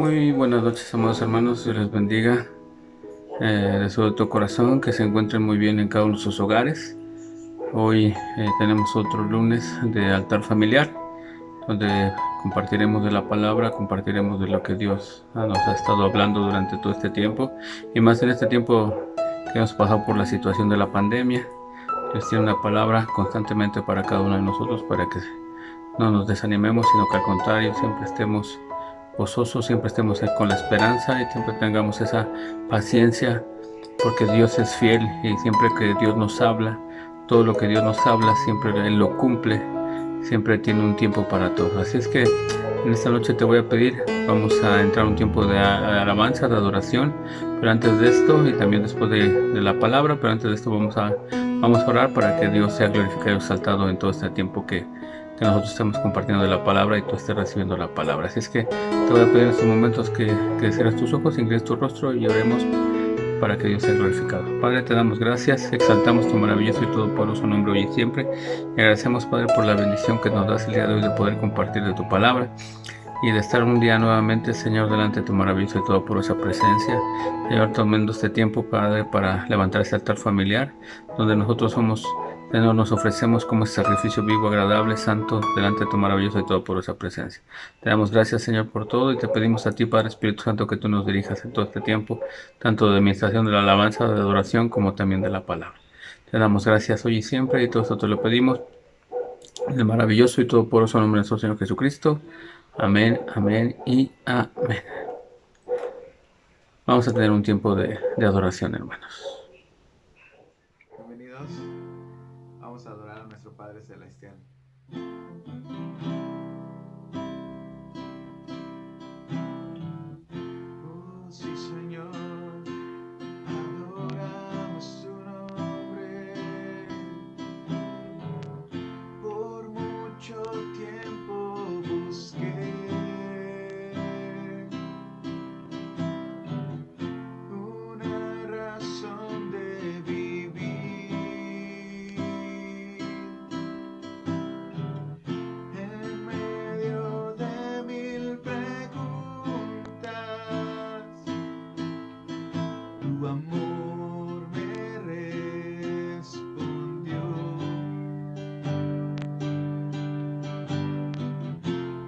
Muy buenas noches, amados hermanos. Dios les bendiga. Deseo de todo corazón que se encuentren muy bien en cada uno de sus hogares. Hoy tenemos otro lunes de altar familiar, donde compartiremos de la palabra, compartiremos de lo que Dios nos ha estado hablando durante todo este tiempo, y más en este tiempo que hemos pasado por la situación de la pandemia. Dios tiene una palabra constantemente para cada uno de nosotros, para que no nos desanimemos, sino que al contrario siempre estemos gozosos, siempre estemos con la esperanza y siempre tengamos esa paciencia, porque Dios es fiel y siempre que Dios nos habla, todo lo que Dios nos habla, siempre Él lo cumple, siempre tiene un tiempo para todo. Así es que en esta noche te voy a pedir, vamos a entrar a un tiempo de alabanza, de adoración, pero antes de esto y también después de la palabra, pero antes de esto vamos a orar para que Dios sea glorificado y exaltado en todo este tiempo que nosotros estamos compartiendo de la palabra y tú estés recibiendo la palabra. Así es que te voy a pedir en estos momentos que cierres tus ojos, inclines tu rostro y oremos para que Dios sea glorificado. Padre, te damos gracias, exaltamos tu maravilloso y todopoderoso nombre hoy y siempre. Y agradecemos, Padre, por la bendición que nos das el día de hoy de poder compartir de tu palabra y de estar un día nuevamente, Señor, delante de tu maravillosa y todopoderosa presencia. Señor, tomando este tiempo, Padre, para levantar este altar familiar, donde nosotros somos, Señor, nos ofrecemos como sacrificio vivo, agradable, santo, delante de tu maravillosa y todopoderosa presencia. Te damos gracias, Señor, por todo, y te pedimos a ti, Padre Espíritu Santo, que tú nos dirijas en todo este tiempo, tanto de administración de la alabanza, de adoración, como también de la palabra. Te damos gracias hoy y siempre, y todo esto te lo pedimos en el maravilloso y todopoderoso nombre de nuestro Señor Jesucristo. Amén, amén y amén. Vamos a tener un tiempo de adoración, hermanos. Bienvenidos. Vamos a adorar a nuestro Padre Celestial. Oh, sí, Señor, adoramos tu nombre. Por mucho tiempo busqué una razón de vivir en medio de mil preguntas. Tu amor me respondió.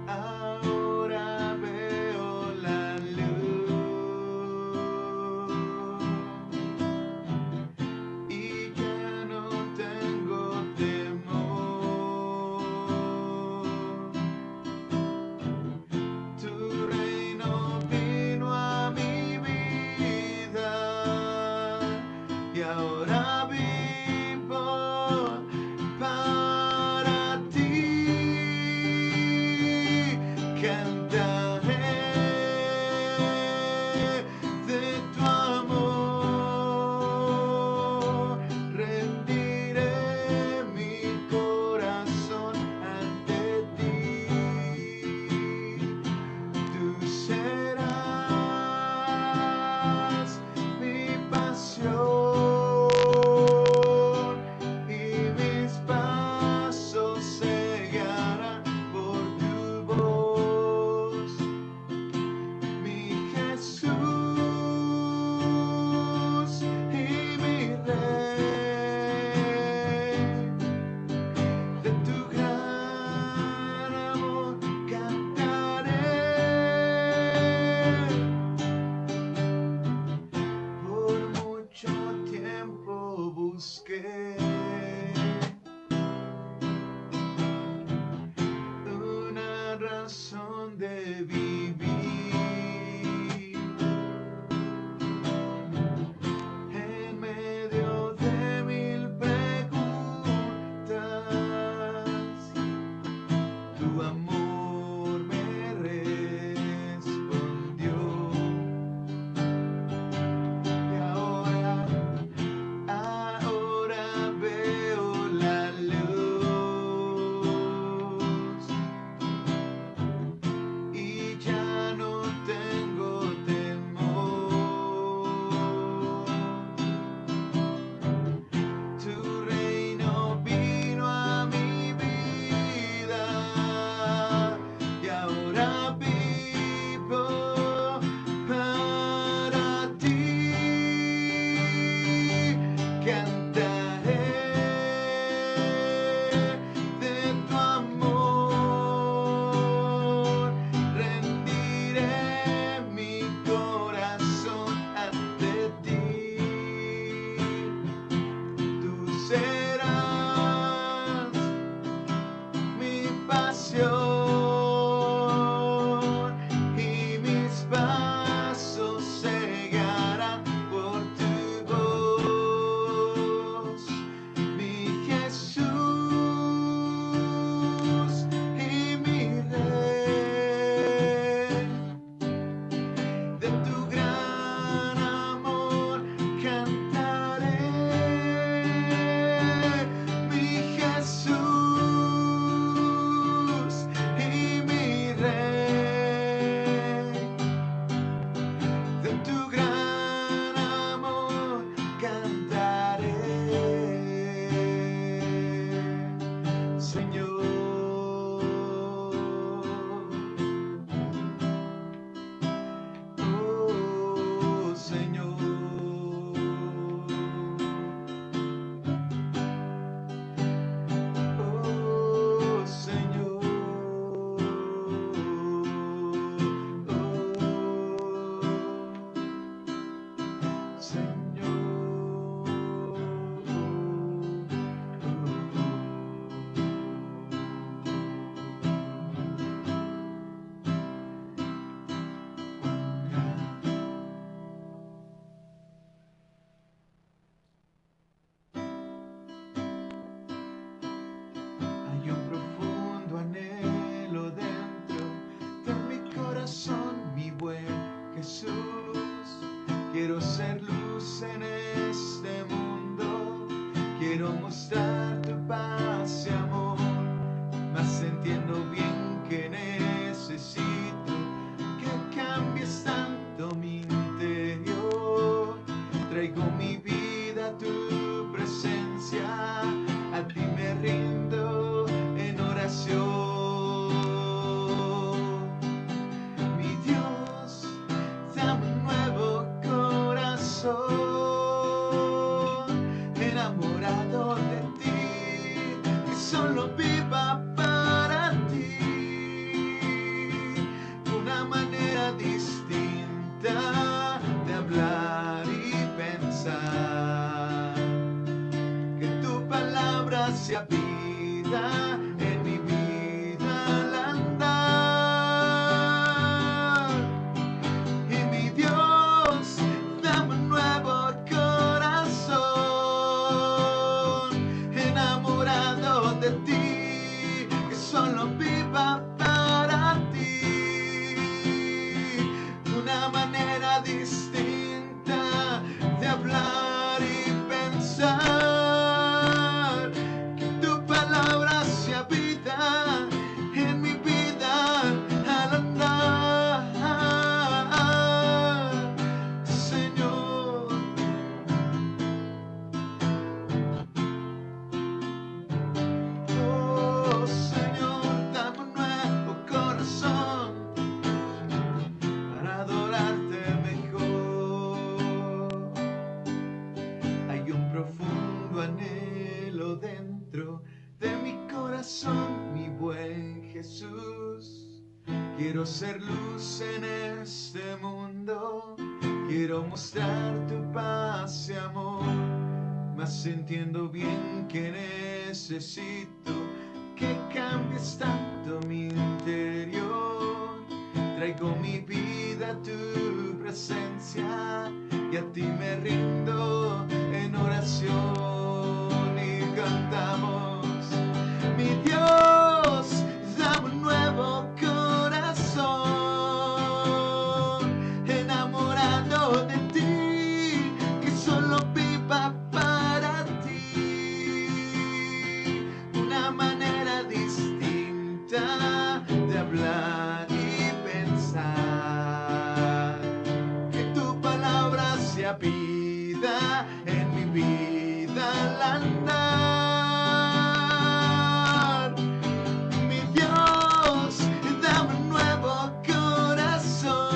Ahora veo la luz y ya no tengo temor. Tu reino vino a mi vida y ahora vivo para ti. Cantaré de tu amor, rendiré mi corazón ante ti. Tú serás mi pasión. luz en este mundo. Quiero mostrar tu paz y amor, mas entiendo bien que necesito que cambies tanto mi interior. Traigo mi vida a tu presencia, a ti me rindo en oración. Mi Dios, dame un nuevo corazón, enamorado de ti, y solo viva para ti. Una manera distinta de hablar y pensar, que tu palabra sea vida en mi vida al andar. Y mi Dios, dame un nuevo corazón, enamorado de ti, que solo viva para ti. Una manera distinta de hablar y pensar, que tu palabra sea vida en mi vida al andar, Señor. Oh, Señor, dame un nuevo corazón para adorarte mejor. Hay un profundo anhelo dentro de mi corazón, mi buen Jesús. Quiero ser luz en este mundo, quiero mostrar tu paz y amor, mas entiendo bien que necesito que cambies tanto mi interior. Traigo mi vida a tu presencia y a ti me rindo en oración. Y cantamos, mi Dios, dame un nuevo corazón, enamorado de ti, que solo viva para ti. Una manera distinta de hablar y pensar, que tu palabra sea vida en mi vida al andar. Mi Dios, dame un nuevo corazón,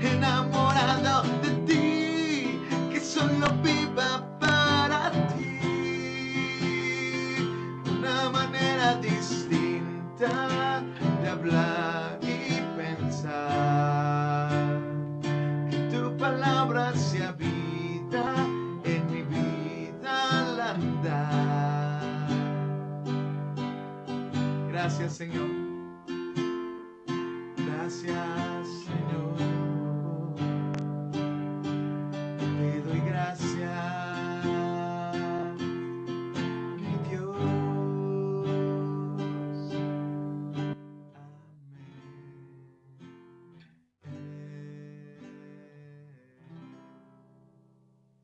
enamorado de ti, que solo viva para ti. Una manera distinta de hablar y pensar, que tu palabra sea vida en mi vida al andar. Gracias, Señor. Gracias, Señor. Te doy gracias, mi Dios.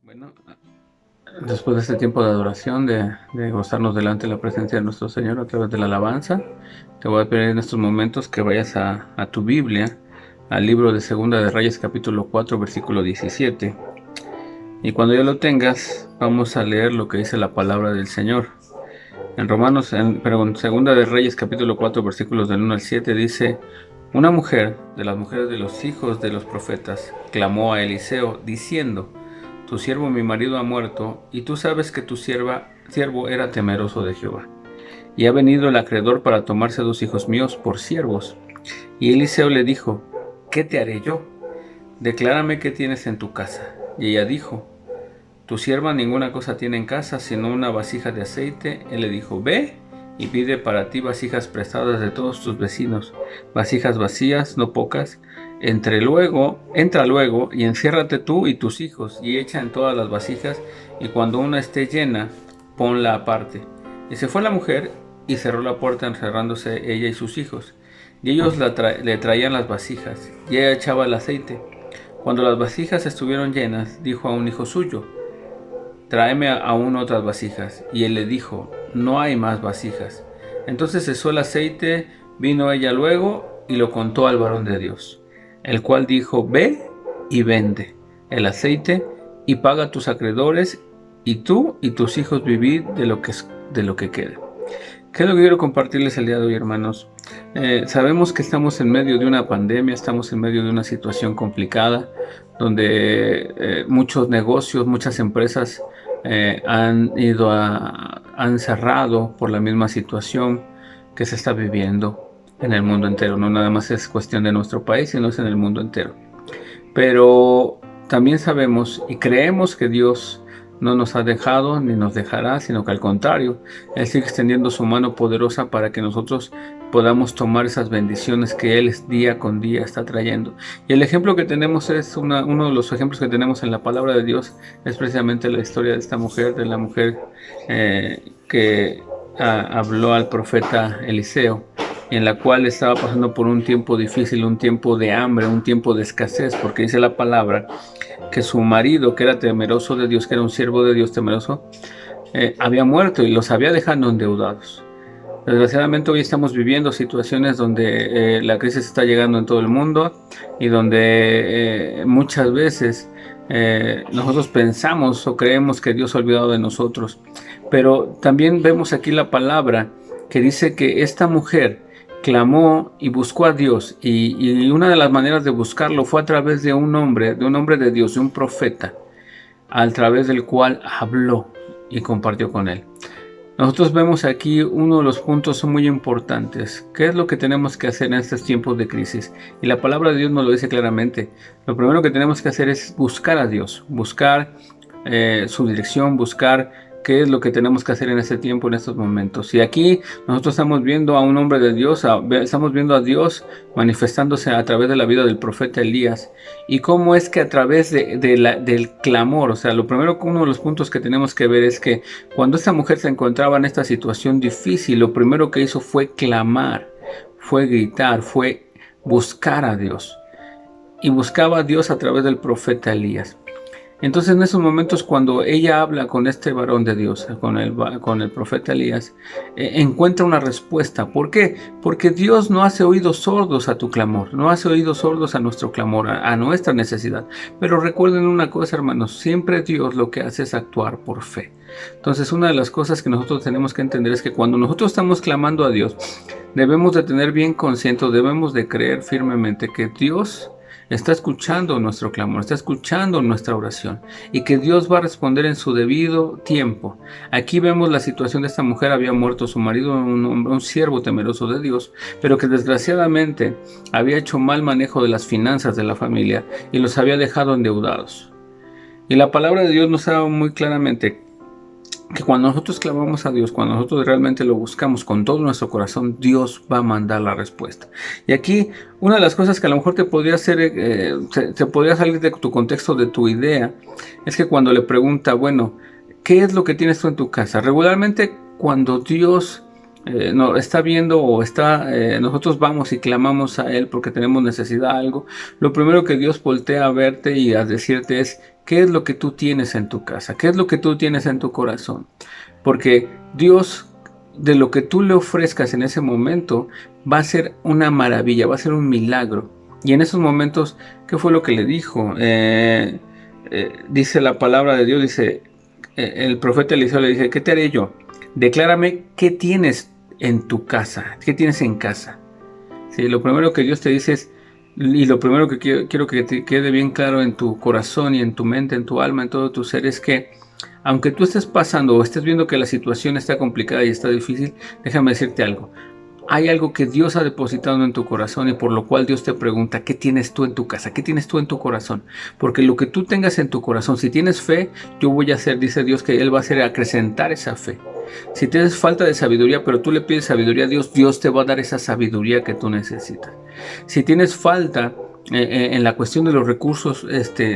Bueno, después de este tiempo de adoración, de gozarnos delante de la presencia de nuestro Señor a través de la alabanza, te voy a pedir en estos momentos que vayas a tu Biblia, al libro de Segunda de Reyes, capítulo 4, versículo 17. Y cuando ya lo tengas, vamos a leer lo que dice la palabra del Señor. En Segunda de Reyes, capítulo 4, versículos del 1 al 7, dice: Una mujer de las mujeres de los hijos de los profetas clamó a Eliseo, diciendo: Tu siervo mi marido ha muerto, y tú sabes que tu siervo era temeroso de Jehová. Y ha venido el acreedor para tomarse 2 hijos míos por siervos. Y Eliseo le dijo: ¿Qué te haré yo? Declárame qué tienes en tu casa. Y ella dijo: Tu sierva ninguna cosa tiene en casa, sino una vasija de aceite. Él le dijo: Ve y pide para ti vasijas prestadas de todos tus vecinos, vasijas vacías, no pocas. Entra luego y enciérrate tú y tus hijos, y echa en todas las vasijas, y cuando una esté llena, ponla aparte. Y se fue la mujer y cerró la puerta, encerrándose ella y sus hijos. Y ellos le traían las vasijas, y ella echaba el aceite. Cuando las vasijas estuvieron llenas, dijo a un hijo suyo: tráeme aún otras vasijas. Y él le dijo: no hay más vasijas. Entonces cesó el aceite, vino ella luego y lo contó al varón de Dios, el cual dijo: ve y vende el aceite y paga a tus acreedores, y tú y tus hijos vivid de lo que quede. ¿Qué es lo que quiero compartirles el día de hoy, hermanos? Sabemos que estamos en medio de una pandemia, estamos en medio de una situación complicada, donde muchos negocios, muchas empresas han cerrado por la misma situación que se está viviendo en el mundo entero. No nada más es cuestión de nuestro país, sino es en el mundo entero. Pero también sabemos y creemos que Dios no nos ha dejado ni nos dejará, sino que al contrario, Él sigue extendiendo su mano poderosa para que nosotros podamos tomar esas bendiciones que Él día con día está trayendo. Y el ejemplo que tenemos es uno de los ejemplos que tenemos en la palabra de Dios, es precisamente la historia de esta mujer, de la mujer que habló al profeta Eliseo, en la cual estaba pasando por un tiempo difícil, un tiempo de hambre, un tiempo de escasez, porque dice la palabra que su marido, que era temeroso de Dios, que era un siervo de Dios temeroso, había muerto y los había dejado endeudados. Desgraciadamente hoy estamos viviendo situaciones donde la crisis está llegando en todo el mundo y donde muchas veces nosotros pensamos o creemos que Dios ha olvidado de nosotros. Pero también vemos aquí la palabra que dice que esta mujer clamó y buscó a Dios, y una de las maneras de buscarlo fue a través de un hombre de Dios, de un profeta, a través del cual habló y compartió con él. Nosotros vemos aquí uno de los puntos muy importantes. ¿Qué es lo que tenemos que hacer en estos tiempos de crisis? Y la palabra de Dios nos lo dice claramente. Lo primero que tenemos que hacer es buscar a Dios, buscar su dirección, buscar qué es lo que tenemos que hacer en este tiempo, en estos momentos. Y aquí nosotros estamos viendo a un hombre de Dios, estamos viendo a Dios manifestándose a través de la vida del profeta Elías. Y cómo es que a través del clamor, o sea, lo primero, uno de los puntos que tenemos que ver es que cuando esta mujer se encontraba en esta situación difícil, lo primero que hizo fue clamar, fue gritar, fue buscar a Dios. Y buscaba a Dios a través del profeta Elías. Entonces en esos momentos, cuando ella habla con este varón de Dios, con el profeta Elías, encuentra una respuesta. ¿Por qué? Porque Dios no hace oídos sordos a tu clamor, no hace oídos sordos a nuestro clamor, a nuestra necesidad. Pero recuerden una cosa, hermanos, siempre Dios lo que hace es actuar por fe. Entonces una de las cosas que nosotros tenemos que entender es que cuando nosotros estamos clamando a Dios, debemos de tener bien consciente, debemos de creer firmemente que Dios está escuchando nuestro clamor, está escuchando nuestra oración, y que Dios va a responder en su debido tiempo. Aquí vemos la situación de esta mujer. Había muerto su marido, un siervo temeroso de Dios, pero que desgraciadamente había hecho mal manejo de las finanzas de la familia y los había dejado endeudados. Y la palabra de Dios nos da muy claramente que cuando nosotros clamamos a Dios, cuando nosotros realmente lo buscamos con todo nuestro corazón, Dios va a mandar la respuesta. Y aquí una de las cosas que a lo mejor te podría hacer, te podría salir de tu contexto, de tu idea, es que cuando le pregunta, bueno, ¿qué es lo que tienes tú en tu casa? Regularmente cuando Dios no está viendo o nosotros vamos y clamamos a Él porque tenemos necesidad de algo, lo primero que Dios voltea a verte y a decirte es: ¿qué es lo que tú tienes en tu casa? ¿Qué es lo que tú tienes en tu corazón? Porque Dios, de lo que tú le ofrezcas en ese momento, va a ser una maravilla, va a ser un milagro. Y en esos momentos, ¿qué fue lo que le dijo? Dice la palabra de Dios, dice, el profeta Eliseo le dice: ¿qué te haré yo? Declárame qué tienes en tu casa, qué tienes en casa. ¿Sí? Lo primero que Dios te dice es, y lo primero que quiero que te quede bien claro en tu corazón y en tu mente, en tu alma, en todo tu ser, es que aunque tú estés pasando o estés viendo que la situación está complicada y está difícil, déjame decirte algo. Hay algo que Dios ha depositado en tu corazón, y por lo cual Dios te pregunta: ¿qué tienes tú en tu casa? ¿Qué tienes tú en tu corazón? Porque lo que tú tengas en tu corazón, si tienes fe, yo voy a hacer, dice Dios, que Él va a hacer acrecentar esa fe. Si tienes falta de sabiduría, pero tú le pides sabiduría a Dios, Dios te va a dar esa sabiduría que tú necesitas. Si tienes falta en la cuestión de los recursos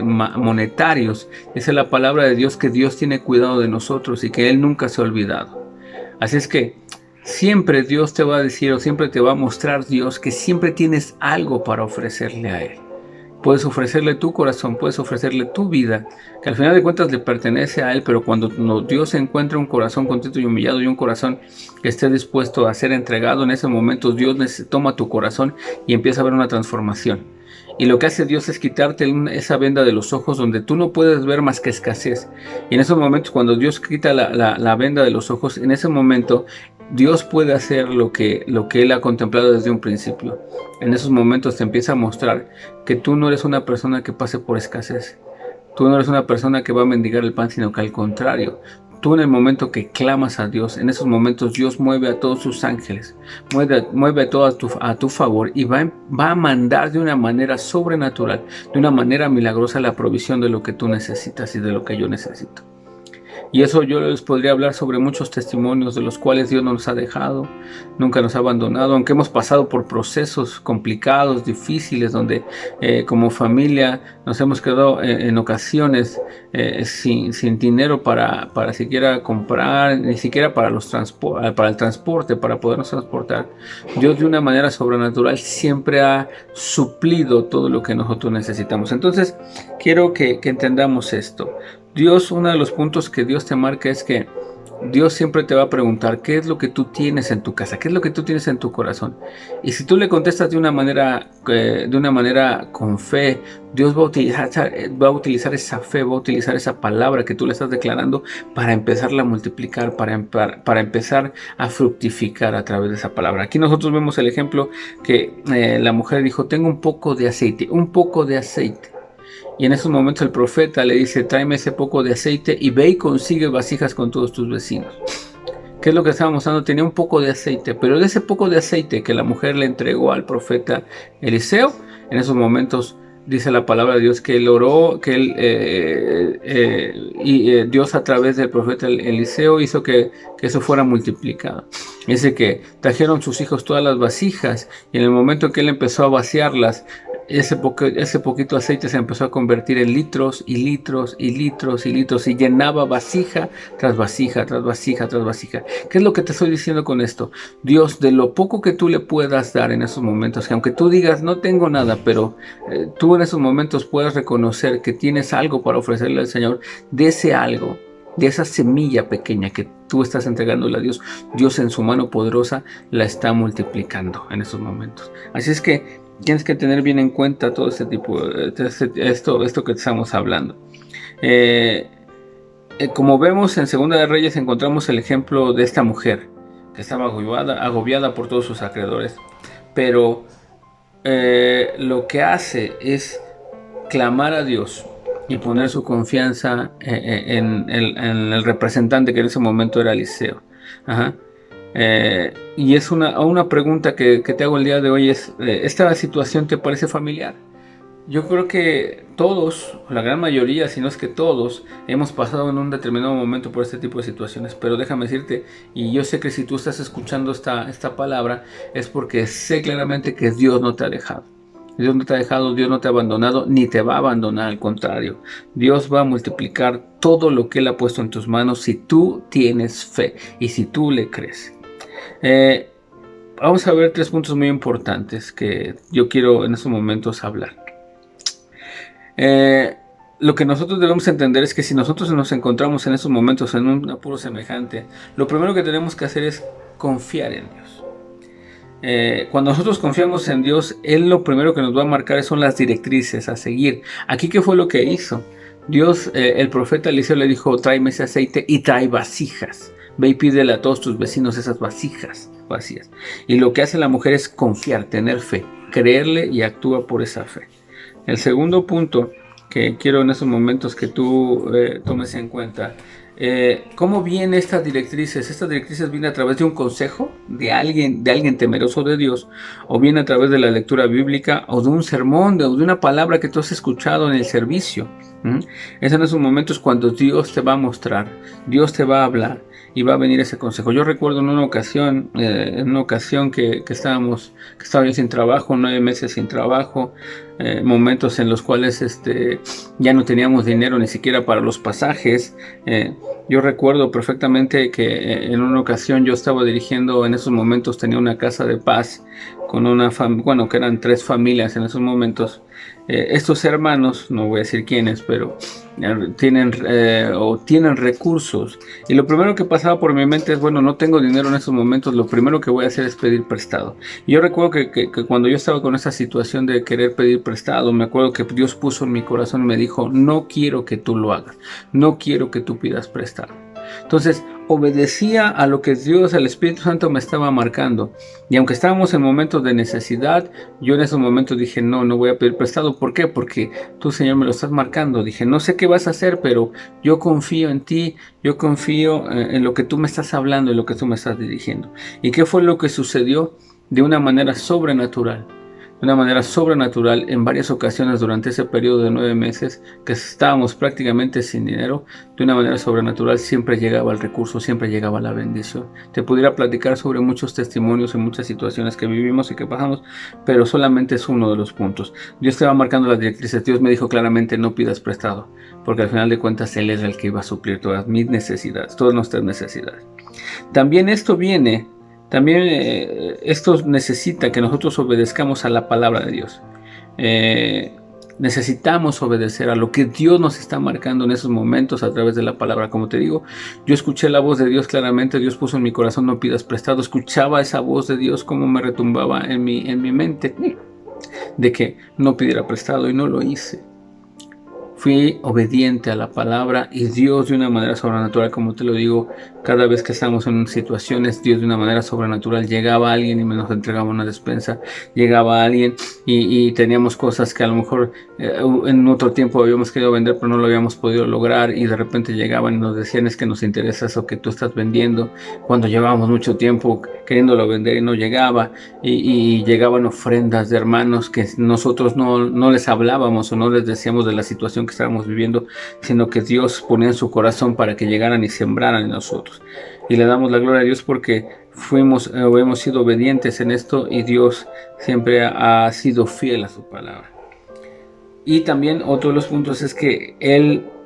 monetarios, esa es la palabra de Dios, que Dios tiene cuidado de nosotros y que Él nunca se ha olvidado. Así es que siempre Dios te va a decir, o siempre te va a mostrar Dios, que siempre tienes algo para ofrecerle a Él. puedes ofrecerle tu corazón, puedes ofrecerle tu vida, que al final de cuentas le pertenece a Él, pero cuando Dios encuentra un corazón contrito y humillado y un corazón que esté dispuesto a ser entregado, en ese momento Dios toma tu corazón y empieza a haber una transformación. Y lo que hace Dios es quitarte esa venda de los ojos donde tú no puedes ver más que escasez. Y en esos momentos, cuando Dios quita la venda de los ojos, en ese momento Dios puede hacer lo que Él ha contemplado desde un principio. En esos momentos te empieza a mostrar que tú no eres una persona que pase por escasez. Tú no eres una persona que va a mendigar el pan, sino que al contrario, tú en el momento que clamas a Dios, en esos momentos Dios mueve a todos sus ángeles, mueve a todo a tu favor y va a mandar de una manera sobrenatural, de una manera milagrosa la provisión de lo que tú necesitas y de lo que yo necesito. Y eso yo les podría hablar sobre muchos testimonios de los cuales Dios no nos ha dejado, nunca nos ha abandonado, aunque hemos pasado por procesos complicados, difíciles, donde como familia nos hemos quedado en ocasiones sin dinero para siquiera comprar, ni siquiera para el transporte, para podernos transportar. Dios de una manera sobrenatural siempre ha suplido todo lo que nosotros necesitamos. Entonces, quiero que entendamos esto. Dios, uno de los puntos que Dios te marca es que Dios siempre te va a preguntar qué es lo que tú tienes en tu casa, qué es lo que tú tienes en tu corazón. Y si tú le contestas de una manera con fe, Dios va a utilizar esa fe, va a utilizar esa palabra que tú le estás declarando para empezarla a multiplicar, para empezar a fructificar a través de esa palabra. Aquí nosotros vemos el ejemplo que la mujer dijo, tengo un poco de aceite, un poco de aceite. Y en esos momentos el profeta le dice, tráeme ese poco de aceite y ve y consigue vasijas con todos tus vecinos. ¿Qué es lo que estaba mostrando? Tenía un poco de aceite, pero de ese poco de aceite que la mujer le entregó al profeta Eliseo, en esos momentos dice la palabra de Dios que él oró, que Dios a través del profeta Eliseo hizo que eso fuera multiplicado. Dice que trajeron sus hijos todas las vasijas y en el momento que él empezó a vaciarlas, ese poquito aceite se empezó a convertir en litros y litros y litros y litros y llenaba vasija tras vasija, tras vasija, tras vasija. ¿Qué es lo que te estoy diciendo con esto? Dios, de lo poco que tú le puedas dar en esos momentos, que aunque tú digas no tengo nada, pero tú en esos momentos puedas reconocer que tienes algo para ofrecerle al Señor, de ese algo, de esa semilla pequeña que tú estás entregándole a Dios, Dios en su mano poderosa la está multiplicando en esos momentos. Así es que tienes que tener bien en cuenta todo este tipo, esto que estamos hablando. Como vemos en Segunda de Reyes encontramos el ejemplo de esta mujer que estaba agobiada por todos sus acreedores, pero lo que hace es clamar a Dios y poner su confianza en el representante que en ese momento era Eliseo. Ajá. Y es una pregunta que te hago el día de hoy es, ¿esta situación te parece familiar? Yo creo que todos, la gran mayoría, si no es que todos, hemos pasado en un determinado momento por este tipo de situaciones, pero déjame decirte, y yo sé que si tú estás escuchando esta palabra, es porque sé claramente que Dios no te ha dejado. Dios no te ha dejado, Dios no te ha abandonado, ni te va a abandonar, al contrario. Dios va a multiplicar todo lo que Él ha puesto en tus manos si tú tienes fe y si tú le crees. Vamos a ver 3 puntos muy importantes que yo quiero en estos momentos hablar. Lo que nosotros debemos entender es que si nosotros nos encontramos en estos momentos en un apuro semejante, lo primero que tenemos que hacer es confiar en Dios. Cuando nosotros confiamos en Dios, Él lo primero que nos va a marcar son las directrices a seguir. Aquí, ¿qué fue lo que hizo? Dios, el profeta Eliseo le dijo, tráeme ese aceite y trae vasijas. Ve y pídele a todos tus vecinos esas vasijas vacías. Y lo que hace la mujer es confiar, tener fe, creerle y actúa por esa fe. El segundo punto que quiero en esos momentos que tú tomes en cuenta, ¿cómo vienen estas directrices? Estas directrices vienen a través de un consejo de alguien temeroso de Dios, o viene a través de la lectura bíblica, o de un sermón, o de una palabra que tú has escuchado en el servicio. Es en esos momentos cuando Dios te va a mostrar, Dios te va a hablar y va a venir ese consejo. Yo recuerdo en una ocasión que estaba yo sin trabajo, 9 meses sin trabajo, momentos en los cuales ya no teníamos dinero ni siquiera para los pasajes. Yo recuerdo perfectamente que en una ocasión yo estaba dirigiendo, en esos momentos tenía una casa de paz con que eran 3 familias en esos momentos, estos hermanos, no voy a decir quiénes, pero tienen recursos. Y lo primero que pasaba por mi mente es, bueno, no tengo dinero en estos momentos, lo primero que voy a hacer es pedir prestado. Y yo recuerdo que cuando yo estaba con esa situación de querer pedir prestado, me acuerdo que Dios puso en mi corazón y me dijo, no quiero que tú lo hagas, no quiero que tú pidas prestado. Entonces obedecía a lo que Dios, el Espíritu Santo me estaba marcando. Y aunque estábamos en momentos de necesidad, yo en esos momentos dije, no voy a pedir prestado. ¿Por qué? Porque tú, Señor, me lo estás marcando. Dije, no sé qué vas a hacer, pero yo confío en ti, yo confío en lo que tú me estás hablando, en lo que tú me estás dirigiendo. ¿Y qué fue lo que sucedió? De una manera sobrenatural. De una manera sobrenatural, en varias ocasiones durante ese periodo de 9 meses que estábamos prácticamente sin dinero, de una manera sobrenatural siempre llegaba el recurso, siempre llegaba la bendición. Te pudiera platicar sobre muchos testimonios y muchas situaciones que vivimos y que pasamos, pero solamente es uno de los puntos. Dios te va marcando las directrices. Dios me dijo claramente, no pidas prestado, porque al final de cuentas Él era el que iba a suplir todas mis necesidades, todas nuestras necesidades. También esto necesita que nosotros obedezcamos a la palabra de Dios. Necesitamos obedecer a lo que Dios nos está marcando en esos momentos a través de la palabra. Como te digo, yo escuché la voz de Dios claramente. Dios puso en mi corazón, no pidas prestado. Escuchaba esa voz de Dios como me retumbaba en mi mente de que no pidiera prestado, y no lo hice. Fui obediente a la palabra, y Dios de una manera sobrenatural, como te lo digo, cada vez que estamos en situaciones, Dios de una manera sobrenatural llegaba alguien y nos entregaba una despensa, llegaba alguien y teníamos cosas que a lo mejor en otro tiempo habíamos querido vender pero no lo habíamos podido lograr, y de repente llegaban y nos decían, es que nos interesa eso que tú estás vendiendo, cuando llevábamos mucho tiempo queriéndolo vender y no llegaba, y llegaban ofrendas de hermanos que nosotros no les hablábamos o no les decíamos de la situación que estábamos viviendo, sino que Dios ponía en su corazón para que llegaran y sembraran en nosotros. Y le damos la gloria a Dios porque hemos sido obedientes en esto, y Dios siempre ha sido fiel a su palabra. Y también otro de los puntos es que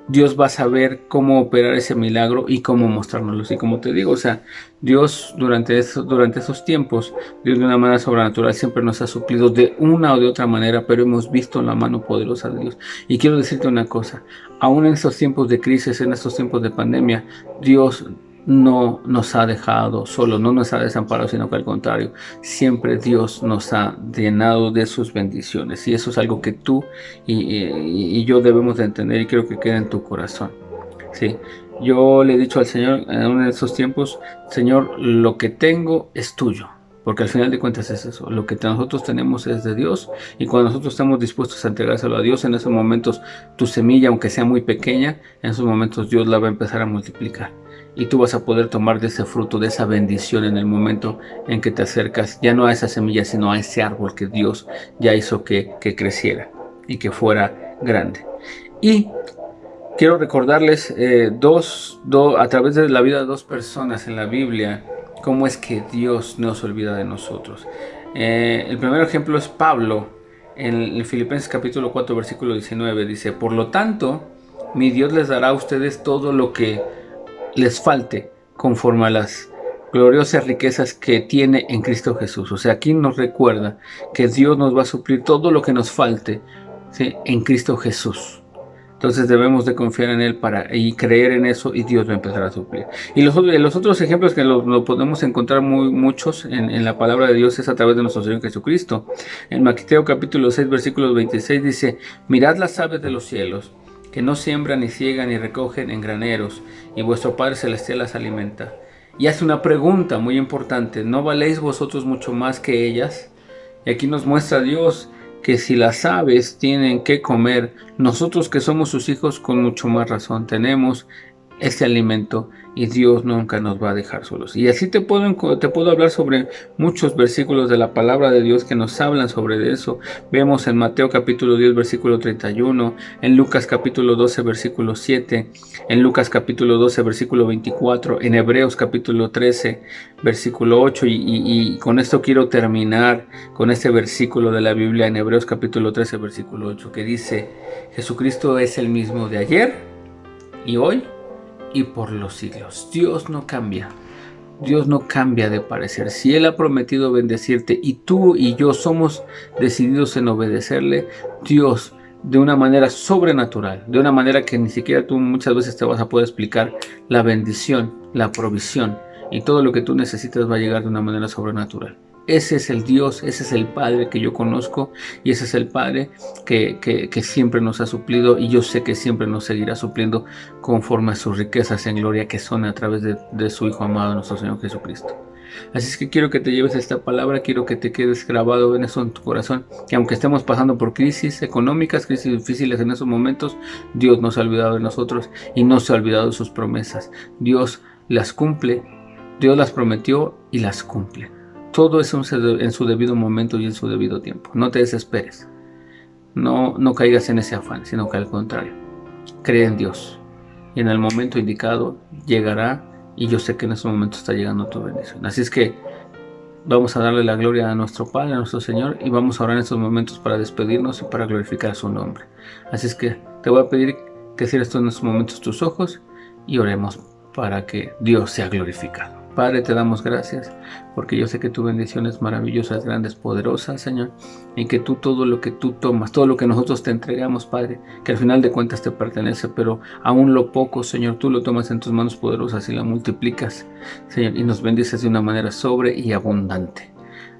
Dios va a saber cómo operar ese milagro y cómo mostrárnoslo. Y como te digo, o sea, Dios durante esos tiempos, Dios de una manera sobrenatural siempre nos ha suplido de una o de otra manera, pero hemos visto la mano poderosa de Dios. Y quiero decirte una cosa, aún en estos tiempos de crisis, en estos tiempos de pandemia, Dios no nos ha dejado solos, no nos ha desamparado, sino que al contrario, siempre Dios nos ha llenado de sus bendiciones. Y eso es algo que tú y yo debemos de entender, y creo que queda en tu corazón. Sí. Yo le he dicho al Señor en uno de esos tiempos, Señor, lo que tengo es tuyo. Porque al final de cuentas es eso, lo que nosotros tenemos es de Dios, y cuando nosotros estamos dispuestos a entregárselo a Dios, en esos momentos tu semilla, aunque sea muy pequeña, en esos momentos Dios la va a empezar a multiplicar. Y tú vas a poder tomar de ese fruto, de esa bendición en el momento en que te acercas, ya no a esa semilla, sino a ese árbol que Dios ya hizo que creciera y que fuera grande. Y quiero recordarles a través de la vida de dos personas en la Biblia, cómo es que Dios no se olvida de nosotros. El primer ejemplo es Pablo, en Filipenses capítulo 4, versículo 19, dice, por lo tanto, mi Dios les dará a ustedes todo lo que les falte conforme a las gloriosas riquezas que tiene en Cristo Jesús. O sea, aquí nos recuerda que Dios nos va a suplir todo lo que nos falte, ¿sí?, en Cristo Jesús. Entonces debemos de confiar en Él y creer en eso, y Dios va a empezar a suplir. Y los otros ejemplos que lo podemos encontrar muchos en la palabra de Dios es a través de nuestro Señor Jesucristo. En Mateo capítulo 6, versículo 26 dice, mirad las aves de los cielos, que no siembran, ni ciegan, ni recogen en graneros, y vuestro Padre Celestial las alimenta. Y hace una pregunta muy importante, ¿no valéis vosotros mucho más que ellas? Y aquí nos muestra Dios que si las aves tienen que comer, nosotros que somos sus hijos con mucho más razón tenemos ese alimento, y Dios nunca nos va a dejar solos. Y así te puedo hablar sobre muchos versículos de la palabra de Dios que nos hablan sobre eso. Vemos en Mateo capítulo 10 versículo 31, en Lucas capítulo 12 versículo 7, en Lucas capítulo 12 versículo 24, en Hebreos capítulo 13 versículo 8, y con esto quiero terminar con este versículo de la Biblia en Hebreos capítulo 13 versículo 8, que dice, Jesucristo es el mismo de ayer y hoy y por los siglos. Dios no cambia. Dios no cambia de parecer. Si Él ha prometido bendecirte y tú y yo somos decididos en obedecerle, Dios, de una manera sobrenatural, de una manera que ni siquiera tú muchas veces te vas a poder explicar, la bendición, la provisión y todo lo que tú necesitas va a llegar de una manera sobrenatural. Ese es el Dios, ese es el Padre que yo conozco y ese es el Padre que siempre nos ha suplido, y yo sé que siempre nos seguirá supliendo conforme a sus riquezas en gloria que son a través de su Hijo amado, nuestro Señor Jesucristo. Así es que quiero que te lleves esta palabra, quiero que te quedes grabado en eso en tu corazón, que aunque estemos pasando por crisis económicas, crisis difíciles en esos momentos, Dios no se ha olvidado de nosotros y no se ha olvidado de sus promesas. Dios las cumple, Dios las prometió y las cumple. Todo es en su debido momento y en su debido tiempo. No te desesperes. No caigas en ese afán, sino que al contrario, cree en Dios. Y en el momento indicado llegará, y yo sé que en ese momento está llegando tu bendición. Así es que vamos a darle la gloria a nuestro Padre, a nuestro Señor, y vamos a orar en estos momentos para despedirnos y para glorificar su nombre. Así es que te voy a pedir que cierres en estos momentos tus ojos y oremos para que Dios sea glorificado. Padre, te damos gracias porque yo sé que tu bendición es maravillosa, es grande, es poderosa, Señor, y que tú todo lo que tú tomas, todo lo que nosotros te entregamos, Padre, que al final de cuentas te pertenece, pero aún lo poco, Señor, tú lo tomas en tus manos poderosas y la multiplicas, Señor, y nos bendices de una manera sobre y abundante.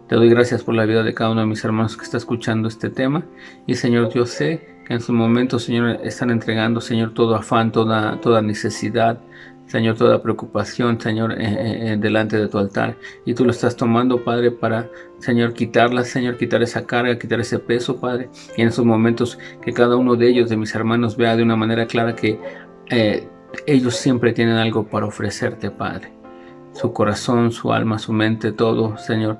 Te doy gracias por la vida de cada uno de mis hermanos que está escuchando este tema, y Señor, yo sé que en su momento, Señor, están entregando, Señor, todo afán, toda necesidad, Señor, toda preocupación, Señor, delante de tu altar. Y tú lo estás tomando, Padre, para, Señor, quitarla, Señor, quitar esa carga, quitar ese peso, Padre. Y en esos momentos que cada uno de ellos, de mis hermanos, vea de una manera clara que ellos siempre tienen algo para ofrecerte, Padre. Su corazón, su alma, su mente, todo, Señor.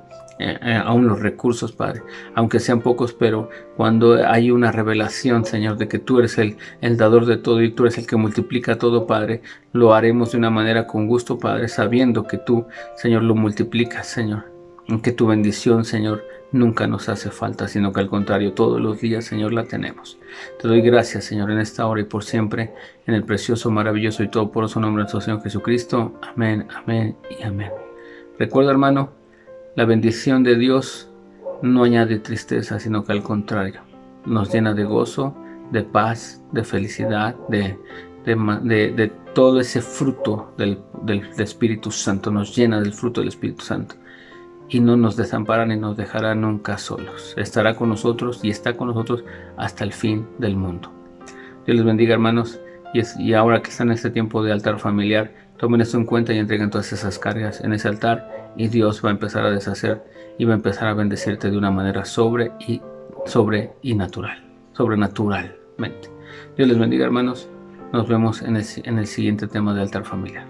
Aún los recursos, Padre, aunque sean pocos, pero cuando hay una revelación, Señor, de que tú eres el dador de todo y tú eres el que multiplica todo, Padre, lo haremos de una manera con gusto, Padre, sabiendo que tú, Señor, lo multiplicas, Señor, que tu bendición, Señor, nunca nos hace falta, sino que al contrario, todos los días, Señor, la tenemos. Te doy gracias, Señor, en esta hora y por siempre, en el precioso, maravilloso y todopoderoso nombre de nuestro Señor Jesucristo. Amén, amén y amén. Recuerda, hermano, la bendición de Dios no añade tristeza, sino que al contrario, nos llena de gozo, de paz, de felicidad, de todo ese fruto del Espíritu Santo. Nos llena del fruto del Espíritu Santo. Y no nos desampara ni nos dejará nunca solos. Estará con nosotros y está con nosotros hasta el fin del mundo. Dios les bendiga, hermanos. Y ahora que están en este tiempo de altar familiar, tomen esto en cuenta y entreguen todas esas cargas en ese altar, y Dios va a empezar a deshacer y va a empezar a bendecirte de una manera sobrenaturalmente. Dios les bendiga, hermanos. Nos vemos en el siguiente tema de altar familiar.